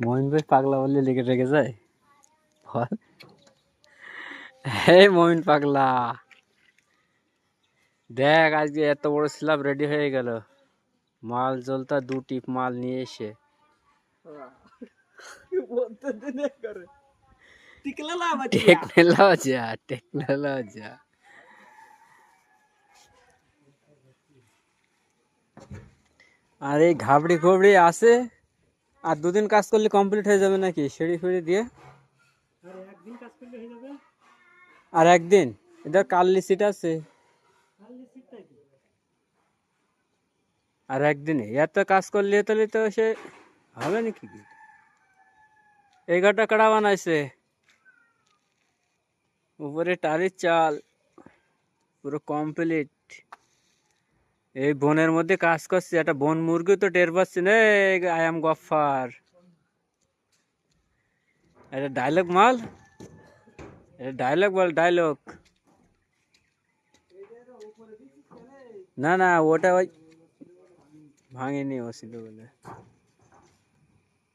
মহিন ভাই পাগলা বললে লেগে রেগে যায়। বল, হে মহিন পাগলা, দেখ আজকে এত বড় স্ল্যাব রেডি হয়ে গেল। মাল জলতা 2 টিপ মাল নিয়ে এসে টেকনোলজিয়া টেকনোলজিয়া। আর এই ঘাবড়ি ঘবড়ি আছে, আর 2 দিন কাজ করলে কমপ্লিট হয়ে যাবে নাকি সিঁড়ি ফিড়ি দিয়ে। আর একদিন এদের কার্লি সিট আছে। আর একদিনে এত কাজ করলে তাহলে তো সে হবে নাকি। এই ঘরটা কারা বানাইছে? উপরে টালির চাল পুরো কমপ্লিট। এই বনের মধ্যে কাজ করছে, একটা বন মুরগি তো টের পাচ্ছি না। আই এম গফার, এটা ডায়লগ মাল, এটা ডায়লগ বল, ডায়লগ। না না, ওটা ওই ভাঙেনি, ও ছিল বলে।